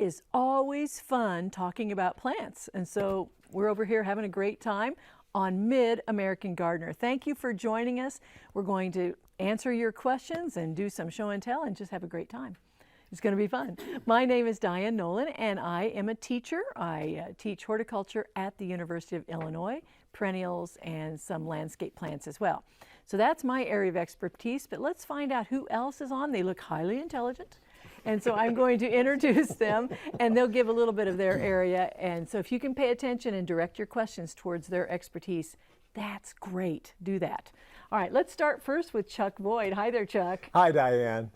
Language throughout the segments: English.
is always fun talking about plants. And so we're over here having a great time on Mid-American Gardener. Thank you for joining us. We're going to answer your questions and do some show and tell and just have a great time. It's going to be fun. My name is Diane Nolan, and I am a teacher. I teach horticulture at the University of Illinois, perennials and some landscape plants as well. So that's my area of expertise, but let's find out who else is on. They look highly intelligent. And so I'm going to introduce them, and they'll give a little bit of their area. And so if you can pay attention and direct your questions towards their expertise, that's great. Do that. All right, let's start first with Chuck Voigt. Hi there, Chuck. Hi, Diane.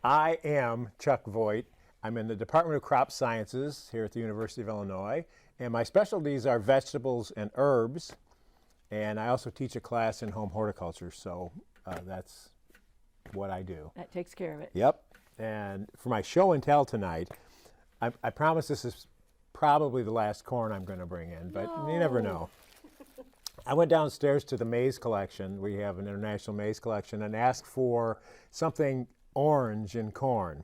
I am Chuck Voigt. I'm in the Department of Crop Sciences here at the University of Illinois, and my specialties are vegetables and herbs, and I also teach a class in home horticulture, so that's what I do. That takes care of it. Yep. And for my show and tell tonight, I promise this is probably the last corn I'm going to bring in, but you never know. I went downstairs to the maize collection. We have an international maize collection, and asked for something orange in corn.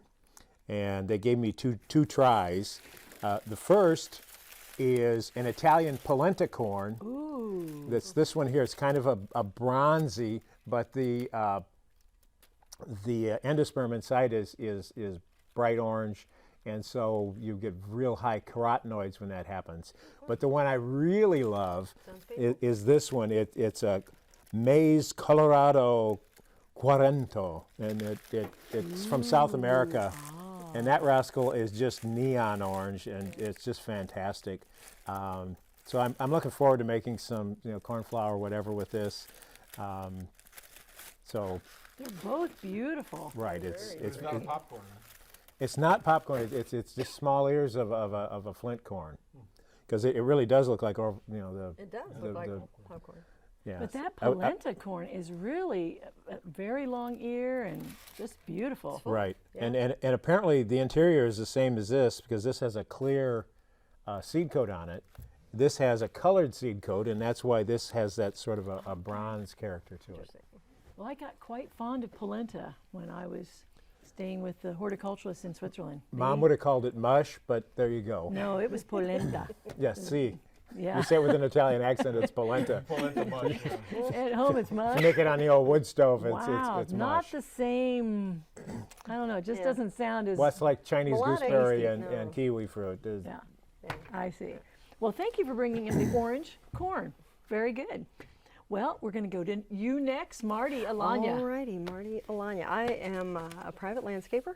And they gave me two tries. The first is an Italian polenta corn. Ooh. That's this one here. It's kind of a bronzy, but the endosperm inside is bright orange, and so you get real high carotenoids when that happens. But the one I really love is this one. It's a maize Colorado Cuarento, and it's from South America. And that rascal is just neon orange, and it's just fantastic. So I'm looking forward to making some corn flour or whatever with this. So. They're both beautiful. Right, it's not popcorn. It's not popcorn. It's just small ears of a flint corn, because it really does look like the. It does look like popcorn. Yeah. But that polenta corn is really a very long ear and just beautiful. Right, Yeah. and apparently the interior is the same as this, because this has a clear seed coat on it. This has a colored seed coat, and that's why this has that sort of a bronze character to it. Well, I got quite fond of polenta when I was staying with the horticulturalists in Switzerland. Mom would have called it mush, but there you go. No, it was polenta. Yes, see. Yeah. You say it with an Italian accent, it's polenta. Polenta mush. At home it's mush. You make it on the old wood stove, Wow, it's not mush. the same. I don't know. It just doesn't sound as. Well, it's like Chinese Well, gooseberry tasty, and no. kiwi fruit. Yeah, I see. Well, thank you for bringing in the orange corn. Very good. Well, we're going to go to you next, Marty Alanya. All righty, Marty Alanya. I am a private landscaper,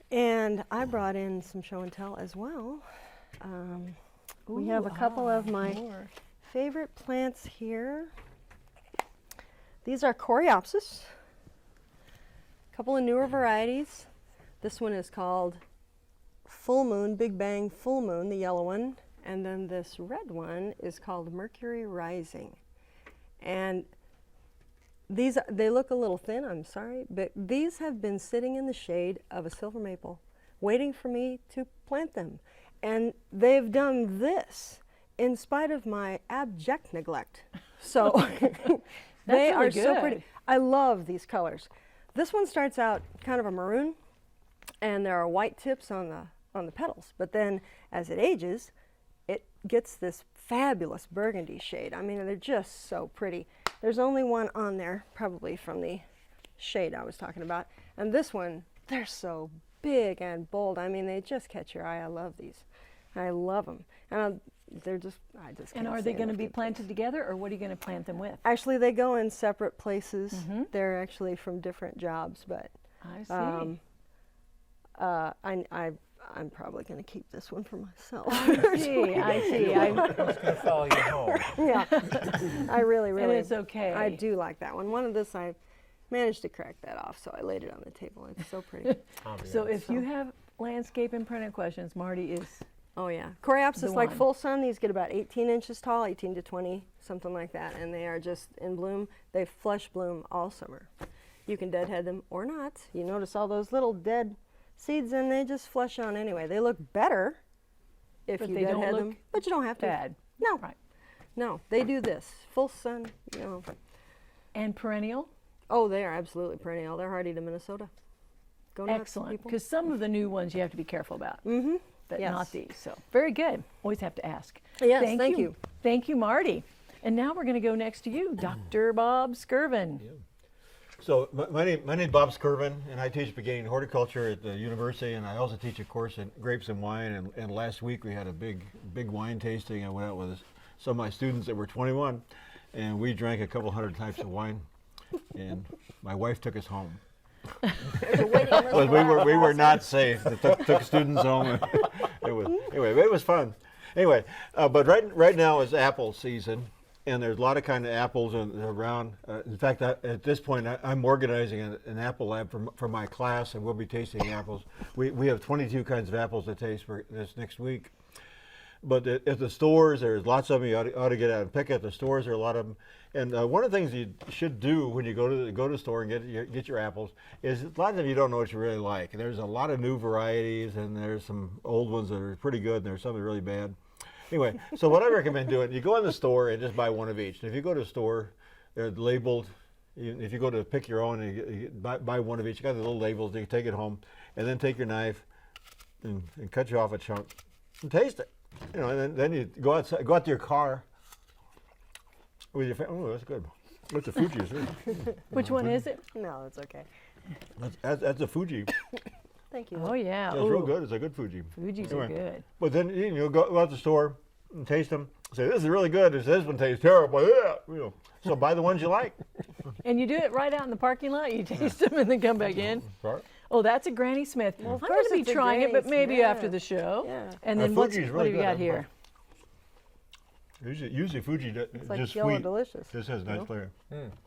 and I brought in some show and tell as well. We have a couple of my favorite plants here. These are Coreopsis, a couple of newer varieties. This one is called Full Moon, Big Bang Full Moon, the yellow one, and then this red one is called Mercury Rising. And these, they look a little thin, I'm sorry, but these have been sitting in the shade of a silver maple, waiting for me to plant them. And they've done this in spite of my abject neglect. So they are so pretty. I love these colors. This one starts out kind of a maroon, and there are white tips on the petals. But then as it ages, it gets this fabulous burgundy shade. I mean, they're just so pretty. There's only one on there, probably from the shade I was talking about. And this one, they're so big and bold. I mean, they just catch your eye. I love these. I love them. And they're just, I just can't And are say they going to enough be good planted things. together, or what are you going to plant them with? Actually, they go in separate places. They're actually from different jobs, but I see. I'm probably going to keep this one for myself. I see. I'm just going to follow you home. Yeah, I really, And really. it's okay. I do like that one. One of this, I managed to crack that off, so I laid it on the table. It's so pretty. So if you have landscape and perennial questions, Marty is. Oh yeah, Coreopsis The like one. full sun. These get about 18 inches tall, 18 to 20, something like that, and they are just in bloom. They flush bloom all summer. You can deadhead them or not. You notice all those little dead seeds, and they just flush on anyway. They look better if But you they don't deadhead look them, but you don't have to. bad. No, Right. no, they do this full sun. You know. And perennial? Oh, they are absolutely perennial. They're hardy to Minnesota. go nuts, Excellent, people. because some of the new ones you have to be careful about, but Yes. not these. So very good. Always have to ask. Yes, thank you. Thank you, Marty. And now we're going to go next to you, Dr. Bob Skirvin. So my name is Bob Skirvin, and I teach beginning horticulture at the university, and I also teach a course in grapes and wine. And last week we had a big wine tasting. I went out with some of my students that were 21, and we drank a couple hundred types of wine. And my wife took us home. But we were not safe. They took students home. It was fun. Anyway, but right now is apple season, and there's a lot of kind of apples around. In fact, at this point, I'm organizing an apple lab for my class, and we'll be tasting apples. We have 22 kinds of apples to taste for this next week. But at the stores, there's lots of them. You ought to get out and pick at the stores. There are a lot of them. And one of the things you should do when you go to the store and get your apples is a lot of them you don't know what you really like. There's a lot of new varieties, and there's some old ones that are pretty good, and there's some that are really bad. Anyway, so what I recommend doing, you go in the store and just buy one of each. And if you go to a store, they're labeled. If you go to pick your own, you buy one of each. You got the little labels. You can take it home, and then take your knife and cut you off a chunk and taste it. You know, and then you go outside, go out to your car with your family. Oh, that's good. That's a Fuji, isn't it? Which one is it? No, it's okay. That's a Fuji. Thank you. Oh, yeah. It's real Ooh, good. It's a good Fuji. Fuji's Anyway. are good. But then go out to the store and taste them. Say, this is really good. This one tastes terrible. Yeah. So buy the ones you like. And you do it right out in the parking lot? You taste them and then come back in? Sorry. Oh, that's a Granny Smith. Well, of I'm course going to it's be a trying it, Granny but maybe Smith. after the show. Yeah. And then what Fuji's have really you good. got here? Usually Fuji It's like just Yellow sweet. Delicious. This has nice flavor.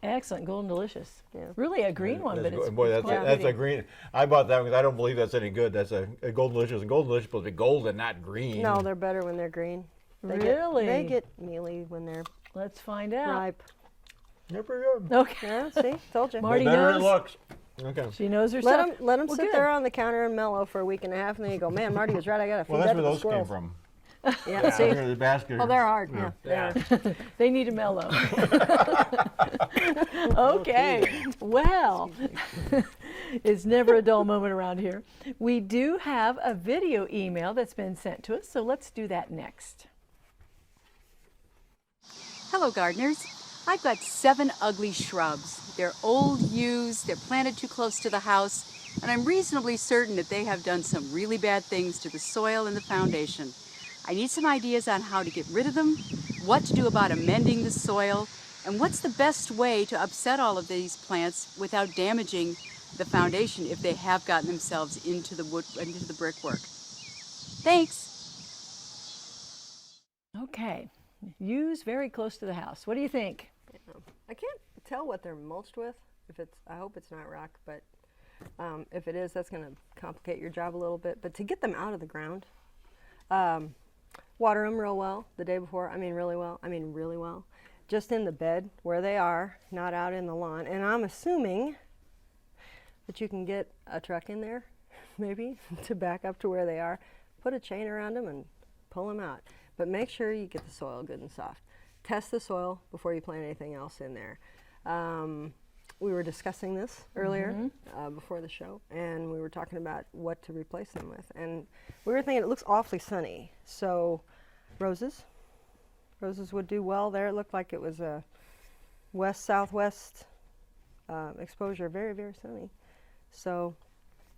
Excellent, Golden Delicious. Yeah. Really a green one, but it's boy, that's quite that's a pretty. green. I bought that because I don't believe that's any good. That's a Golden Delicious, and Golden Delicious is supposed to be golden, not green. No, they're better when they're green. Really? They get mealy when they're Let's find out. ripe. They're pretty good. Okay. Yeah, see? Told you. Marty Better than it knows. looks. Okay. She knows her Let stuff. them Well, sit good. there on the counter and mellow for a week and a half, and then you go, man, Marty was right. I got to feed Well, that that's to where the those came squirrels. from. Yeah, see? The basket. Oh, they're hard. Yeah. Yeah. They need a mellow. Okay. Well, it's never a dull moment around here. We do have a video email that's been sent to us, so let's do that next. Hello, gardeners. I've got 7 ugly shrubs. They're old, used, they're planted too close to the house, and I'm reasonably certain that they have done some really bad things to the soil and the foundation. I need some ideas on how to get rid of them, what to do about amending the soil, and what's the best way to upset all of these plants without damaging the foundation if they have gotten themselves into the brickwork. Thanks. Okay. Use very close to the house. What do you think? I can't tell what they're mulched with. I hope it's not rock, but if it is, that's going to complicate your job a little bit. But to get them out of the ground, water them real well the day before. Really well. Just in the bed where they are, not out in the lawn. And I'm assuming that you can get a truck in there, maybe, to back up to where they are. Put a chain around them and pull them out. But make sure you get the soil good and soft. Test the soil before you plant anything else in there. We were discussing this earlier before the show, and we were talking about what to replace them with. And we were thinking it looks awfully sunny, so roses would do well there. It looked like it was a west-southwest exposure, very, very sunny. So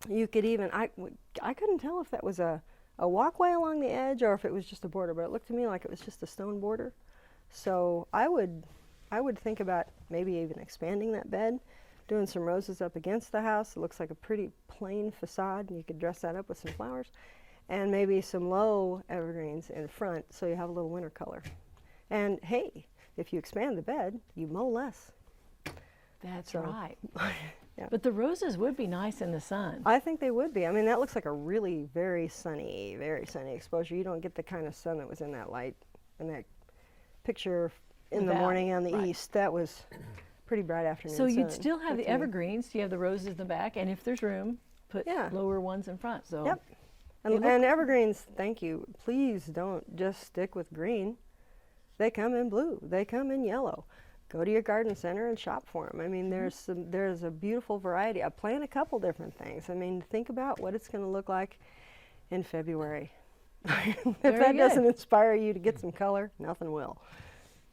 you could even, I couldn't tell if that was a walkway along the edge or if it was just a border, but it looked to me like it was just a stone border. So I would think about maybe even expanding that bed, doing some roses up against the house. It looks like a pretty plain facade, and you could dress that up with some flowers, and maybe some low evergreens in front so you have a little winter color. And hey, if you expand the bed, you mow less. That's So, right. yeah. But the roses would be nice in the sun. I think they would be. That looks like a really very sunny exposure. You don't get the kind of sun that was in that light, in that picture in the Valley, morning on the right. east. That was pretty bright afternoon So you'd sun. still have the That's me. evergreens. You have the roses in the back, and if there's room, put Yeah. lower ones in front. So Yep. They look- And evergreens, thank you. Please don't just stick with green. They come in blue. They come in yellow. go to your garden center and shop for them. I mean, there's a beautiful variety. I plant a couple different things. I mean, think about what it's going to look like in February. If Very that good. doesn't inspire you to get some color, nothing will.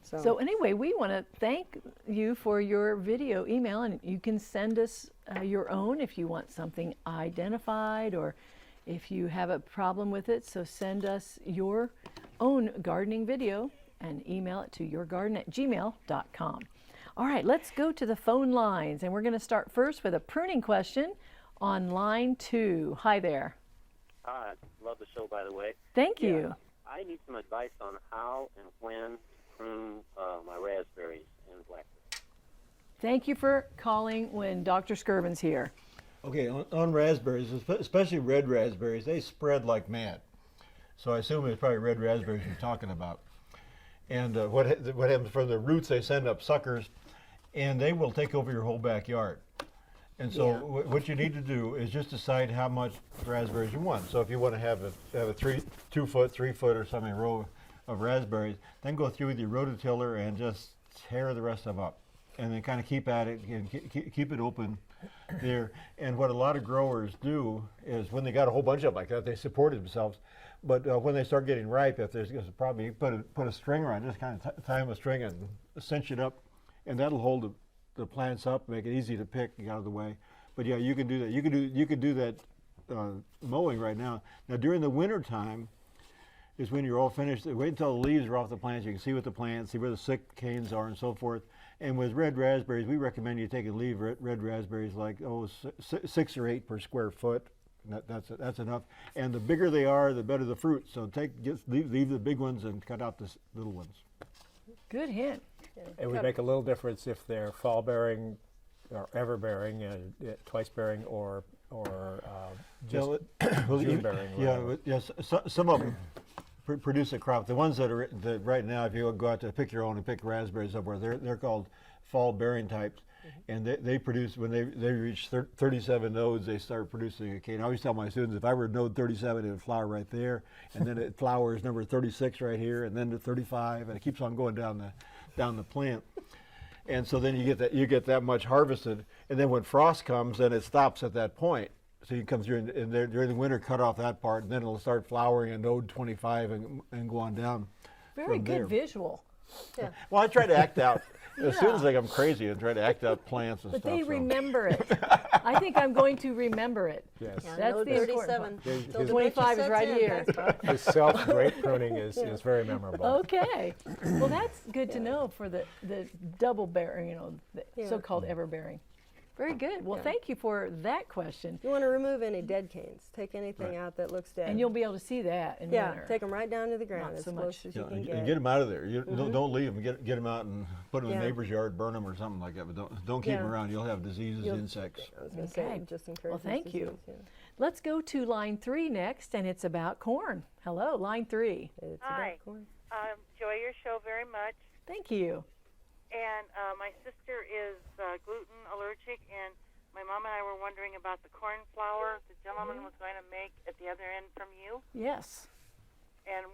So anyway, we want to thank you for your video email, and you can send us your own if you want something identified or if you have a problem with it. So send us your own gardening video and email it to yourgarden@gmail.com. All right, let's go to the phone lines, and we're going to start first with a pruning question on line 2. Hi there. Hi, love the show, by the way. Thank Yeah, you. I need some advice on how and when to prune my raspberries and blackberries. Thank you for calling when Dr. Skirvin's here. Okay, on raspberries, especially red raspberries, they spread like mad. So I assume it's probably red raspberries you're talking about. And what happens from the roots, they send up suckers, and they will take over your whole backyard. And so what you need to do is just decide how much raspberries you want. So if you want to have a 2 foot, 3 foot or something row of raspberries, then go through with your rototiller and just tear the rest of them up. And then kind of keep at it and keep it open there. And what a lot of growers do is when they got a whole bunch of them like that, they support themselves. But when they start getting ripe, if there's a problem, you put a string around, just kind of tie them a string and cinch it up, and that'll hold the plants up, make it easy to pick and get out of the way. But yeah, you can do that. You could do that mowing right now. Now during the winter time is when you're all finished. Wait until the leaves are off the plants. You can see what the plants, see where the sick canes are, and so forth. And with red raspberries, we recommend you take and leave red raspberries like 6 or 8 per square foot. That's enough. And the bigger they are, the better the fruit. So leave the big ones and cut out the little ones. Good hint. It would make a little difference if they're fall bearing or ever bearing, twice bearing, or just June bearing. Yes. Some of them produce a crop. The ones that are right now, if you go out to pick your own and pick raspberries somewhere, they're called fall bearing types. And they produce, when they reach 37 nodes, they start producing a cane. I always tell my students, if I were node 37, it would flower right there, and then it flowers number 36 right here, and then to 35, and it keeps on going down the plant. And so then you get that much harvested, and then when frost comes, then it stops at that point. So you come through and during the winter, cut off that part, and then it'll start flowering at node 25 and go on down. Very from good there. visual. Yeah. Well, I try to act out. As soon as I'm crazy and try to act out plants and But stuff. they so. remember it. I think I'm going to remember it. Yes. Yeah, That's node the important 37. part. Till the 25 is sets right in. here. Thanks, Bob. The self-grape pruning is very memorable. Okay. Well, that's good to know for the double bearing, the Yeah. so-called ever bearing. Very good. Well, thank you for that question. You want to remove any dead canes. Take anything out that looks dead. And you'll be able to see that in yeah, winter. take them right down to the ground Not as so close much. as you can And get. get them out of there. You don't leave them. Get them out and put them in Yeah. the neighbor's yard, burn them or something like that. But don't keep them Yeah. around. You'll have diseases, insects. I was going to Okay. say, just encourage. thank you. Let's go to line 3 next, and it's about corn. Hello, line 3. It's Hi. about corn. Enjoy your show very much. Thank you. And my sister is gluten allergic, and my mom and I were wondering about the corn flour the gentleman was going to make at the other end from you. Yes. And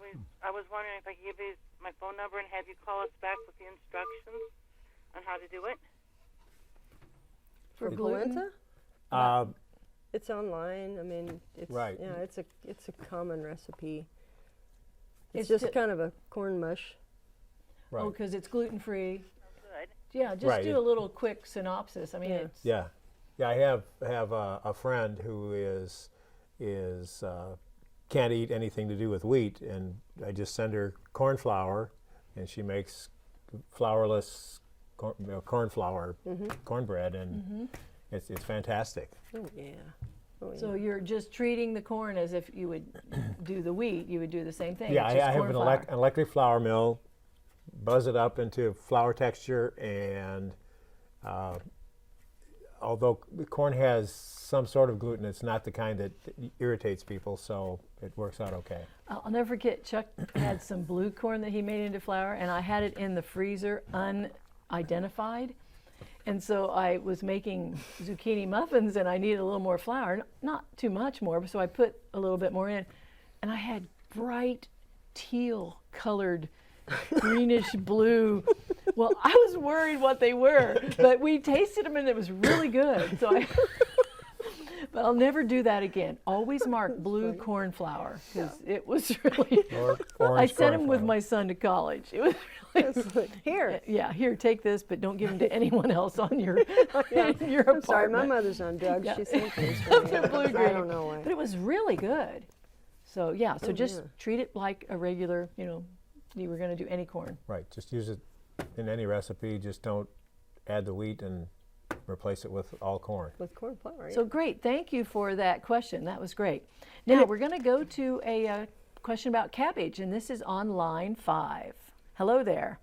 I was wondering if I could give you my phone number and have you call us back with the instructions on how to do it. For For gluten? polenta? Uh, It's online. I mean, it's Right. Yeah, it's a common recipe. It's It's just ju- kind of a corn mush. right. Oh, because it's gluten-free. Good. Yeah, just Right. do a little quick synopsis. I mean, Yeah. it's Yeah, yeah. I have a friend who is can't eat anything to do with wheat, and I just send her corn flour, and she makes flourless corn flour cornbread, and it's fantastic. Oh yeah. Oh, yeah. so you're just treating the corn as if you would do the wheat. You would do the same thing. Yeah, It's I just have corn an flour. electric flour mill, buzz it up into flour texture, and although corn has some sort of gluten, it's not the kind that irritates people, so it works out okay. I'll never forget, Chuck had some blue corn that he made into flour, and I had it in the freezer unidentified. And so I was making zucchini muffins, and I needed a little more flour, not too much more, so I put a little bit more in. And I had bright teal colored, greenish blue Well, I was worried what they were, but we tasted them and it was really good. So but I'll never do that again. Always mark blue corn flour because it was really. Or I orange sent him with cornflower. my son to college. It was really. It's like, here. Yeah, here, take this, but don't give them to anyone else on your in your I'm apartment. sorry, my mother's on drugs. Yeah. She sent these for me. They're blue I green. don't know why. But it was really good. So yeah, so just yeah. treat it like a regular, you were going to do any corn. Right, just use it in any recipe, just don't add the wheat and replace it with all corn. With corn flour, So great, thank you for that question. That was great. Now we're going to go to a question about cabbage, and this is on line 5. Hello there.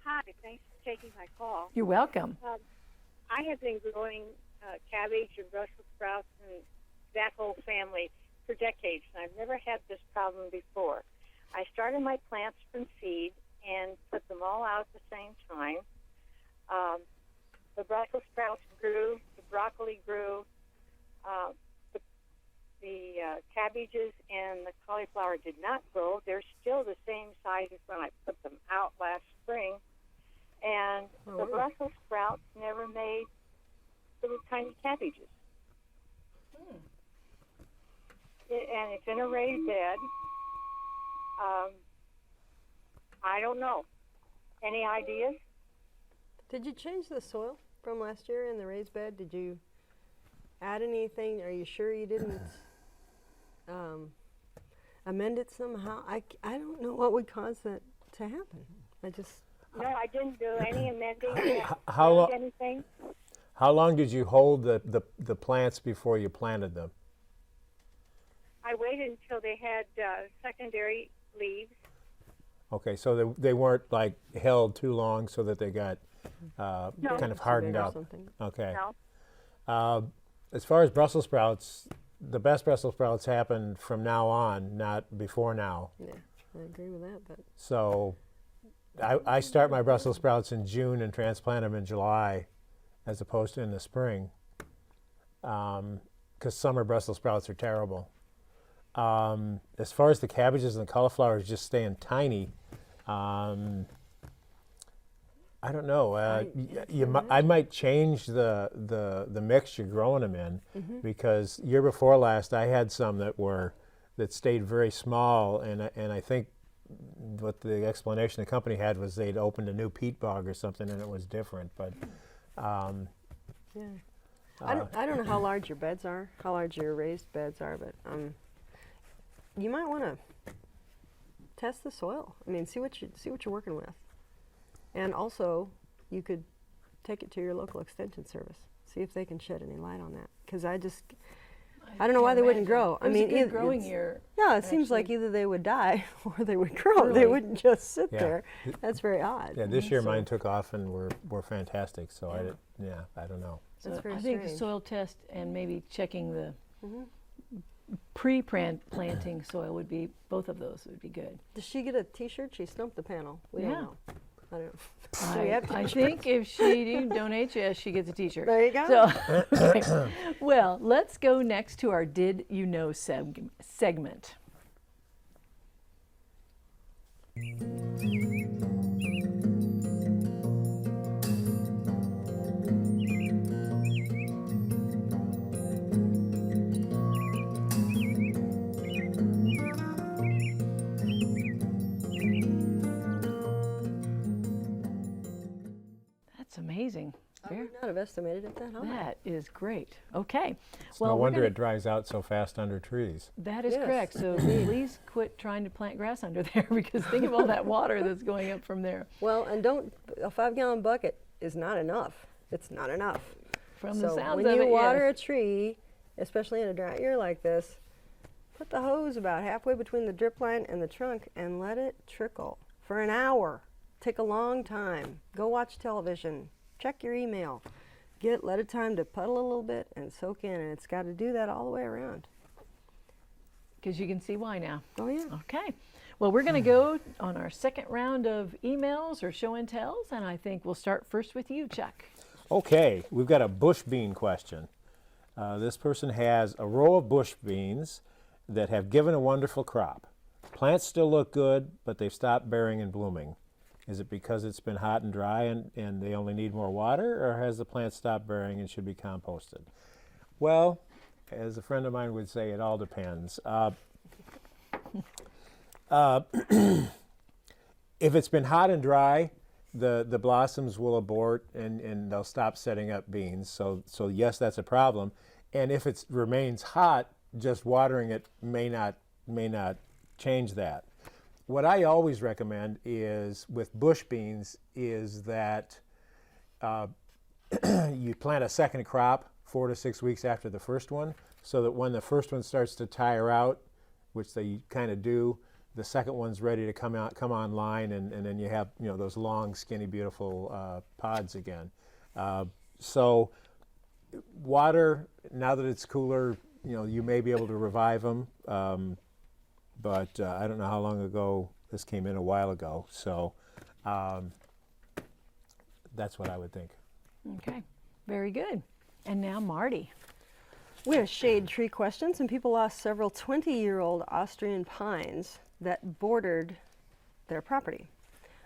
Hi, thanks for taking my call. You're welcome. I have been growing cabbage and Brussels sprouts and that whole family for decades, and I've never had this problem before. I started my plants from seed and put them all out at the same time. The Brussels sprouts grew, the broccoli grew, the cabbages and the cauliflower did not grow. They're still the same size as when I put them out last spring. And the Brussels sprouts never made little tiny cabbages. And it's in a raised bed. I don't know. Any ideas? Did you change the soil from last year in the raised bed? Did you add anything? Are you sure you didn't amend it somehow? I don't know what would cause that to happen. No, I didn't do any amending. How long? Anything? How long did you hold the plants before you planted them? I waited until they had secondary leaves. Okay, so they weren't like held too long so that they got kind of hardened or up. something. Okay. No. As far as Brussels sprouts, the best Brussels sprouts happen from now on, not before now. Yeah, I agree with that. But So I start my Brussels sprouts in June and transplant them in July as opposed to in the spring because summer Brussels sprouts are terrible. As far as the cabbages and the cauliflowers just staying tiny, I don't know. I might change the mix you're growing them in because year before last I had some that stayed very small, and I think what the explanation the company had was they'd opened a new peat bog or something and it was different. But yeah, I don't know how large your beds are, how large your raised beds are, but you might want to test the soil. I mean, see what you're working with, and also you could take it to your local extension service, see if they can shed any light on that. Because I don't know why they wouldn't grow. It was a good growing year. Yeah, it seems like either they would die or they would grow. They Really? wouldn't just sit Yeah. there. That's very odd. yeah, this year mine took off and were fantastic. So I don't know. That's very I think the strange. soil test and maybe checking the pre-planting soil would be, both of those would be good. Does she get a T-shirt? She stumped the panel. We Yeah. don't know. I don't know. Do we have I t-shirts? think if she donates, yes, she gets a T-shirt. There you go. So, well, let's go next to our Did You Know segment. That's amazing. I would not have estimated it that high. That is great. Okay. It's Well, no we're wonder gonna- it dries out so fast under trees. That is Yes. correct. So please quit trying to plant grass under there because think of all that water that's going up from there. Well, and a 5-gallon bucket is not enough. It's not enough. From so the sounds when of you it, water yes. a tree, especially in a dry year like this, put the hose about halfway between the drip line and the trunk and let it trickle for an hour. Take a long time. Go watch television. Check your email. Let it time to puddle a little bit and soak in, and it's got to do that all the way around. Because you can see why now. Oh yeah. Okay. Well, we're going to go on our second round of emails or show and tells, and I think we'll start first with you, Chuck. Okay, we've got a bush bean question. This person has a row of bush beans that have given a wonderful crop. Plants still look good, but they've stopped bearing and blooming. Is it because it's been hot and dry and they only need more water, or has the plant stopped bearing and should be composted? Well, as a friend of mine would say, it all depends. If it's been hot and dry, the blossoms will abort and they'll stop setting up beans. So yes, that's a problem. And if it remains hot, just watering it may not change that. What I always recommend is with bush beans is that you plant a second crop 4 to 6 weeks after the first one, so that when the first one starts to tire out, which they kind of do, the second one's ready to come online, and then you have those long, skinny, beautiful pods again. So water, now that it's cooler, you may be able to revive them, but I don't know how long ago this came in, a while ago. So that's what I would think. Okay, very good. And now Marty. We have shade tree questions, and people lost several 20-year-old Austrian pines that bordered their property.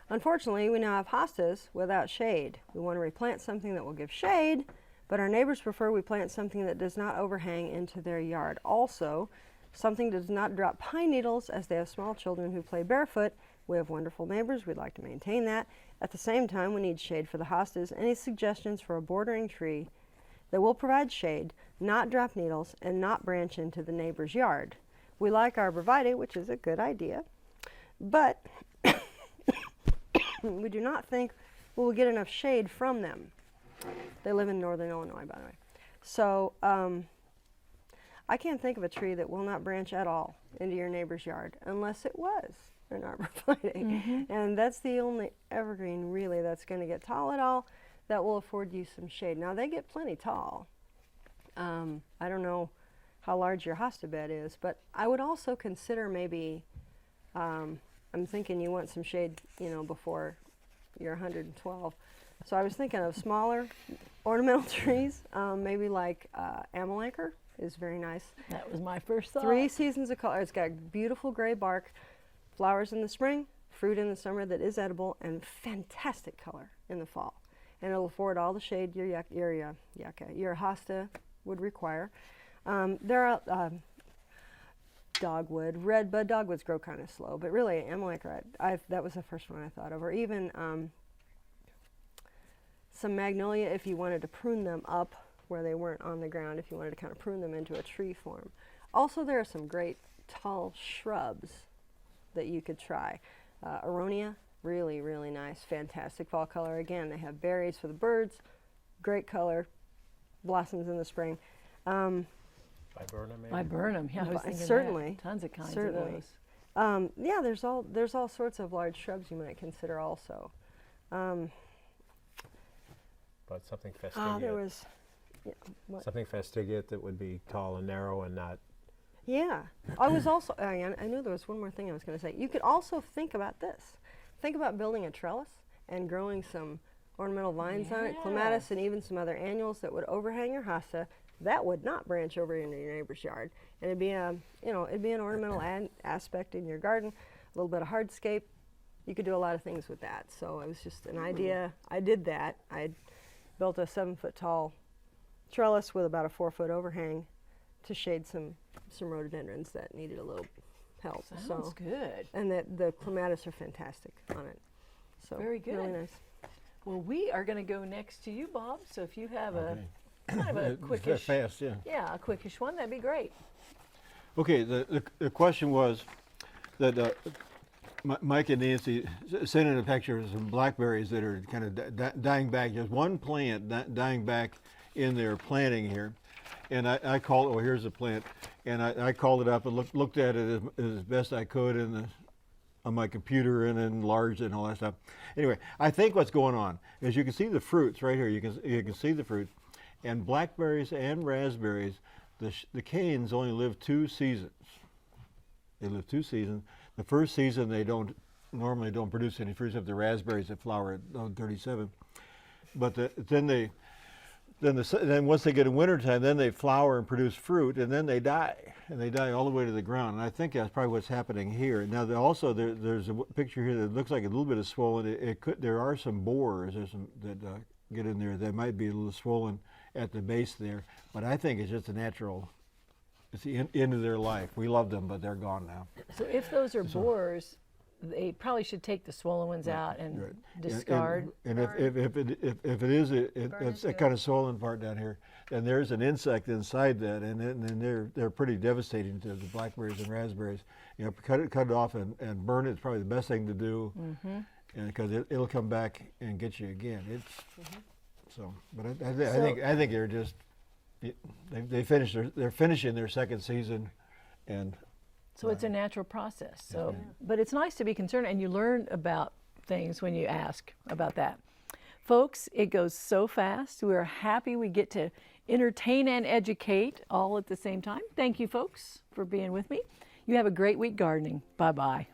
Unfortunately, we now have hostas without shade. We want to replant something that will give shade, but our neighbors prefer we plant something that does not overhang into their yard. Also, something that does not drop pine needles, as they have small children who play barefoot. We have wonderful neighbors. We'd like to maintain that. At the same time, we need shade for the hostas. Any suggestions for a bordering tree that will provide shade, not drop needles, and not branch into the neighbor's yard? We like arborvitae, which is a good idea, but we do not think we will get enough shade from them. They live in northern Illinois, by the way. So I can't think of a tree that will not branch at all into your neighbor's yard unless it was an arborvitae. And that's the only evergreen really that's going to get tall at all that will afford you some shade. Now they get plenty tall. I don't know how large your hosta bed is, but I would also consider maybe, I'm thinking you want some shade, before you're 112. So I was thinking of smaller ornamental trees, maybe like Amelancher is very nice. That was my first thought. 3 seasons of color. It's got beautiful gray bark, flowers in the spring, fruit in the summer that is edible, and fantastic color in the fall. And it'll afford all the shade your hosta would require. There are dogwood, redbud. Dogwoods grow kind of slow, but really Amelancher, that was the first one I thought of. Or even some magnolia if you wanted to prune them up where they weren't on the ground, if you wanted to kind of prune them into a tree form. Also, there are some great tall shrubs that you could try. Aronia, really, really nice, fantastic fall color. Again, they have berries for the birds, great color, blossoms in the spring. Viburnum, maybe? Viburnum, yeah, I was thinking certainly, that. Tons of kinds certainly. of those. Yeah, there's all sorts of large shrubs you might consider also. But something fastigiate. There was, Something fastigiate that would be tall and narrow and not. Yeah, I was also, I knew there was one more thing I was going to say. You could also think about this. Think about building a trellis and growing some ornamental vines on it, clematis, and even some other annuals that would overhang your hosta. That would not branch over into your neighbor's yard, and it'd be it'd be an ornamental aspect in your garden. A little bit of hardscape. You could do a lot of things with that. So it was just an idea. I did that. I built a 7-foot tall trellis with about a 4-foot overhang to shade some rhododendrons that needed a little help. Sounds good. And the clematis are fantastic on it. So Very good. Really nice. Well, we are going to go next to you, Bob. So if you have a kind of a It's quickish, fast, yeah. yeah, a quickish one, that'd be great. Okay, the question was that Mike and Nancy sent in a picture of some blackberries that are kind of dying back. There's one plant dying back in their planting here. And I called, well, here's the plant. And I called it up and looked at it as best I could on my computer and enlarged it and all that stuff. Anyway, I think what's going on is you can see the fruits right here. You can see the fruit. And blackberries and raspberries, the canes only live 2 seasons. They live 2 seasons. The first season they normally don't produce any fruit except the raspberries that flower at 37. But then they then once they get in wintertime, then they flower and produce fruit, and then they die, and they die all the way to the ground. And I think that's probably what's happening here. Now, there's a picture here that looks like a little bit of swollen. There are some borers that get in there that might be a little swollen at the base there, but I think it's just a natural. It's the end of their life. We loved them, but they're gone now. So if those are borers, they probably should take the swollen ones out and Right. discard. And if it is it's a kind of swollen part down here, then there's an insect inside that, and then they're pretty devastating to the blackberries and raspberries. You know, cut it off and burn it is probably the best thing to do, and because it'll come back and get you again. So, but I think they're just they're finishing their second season, and. So it's a natural process. So, but it's nice to be concerned, and you learn about things when you ask about that. Folks, it goes so fast. We're happy we get to entertain and educate all at the same time. Thank you, folks, for being with me. You have a great week gardening. Bye-bye.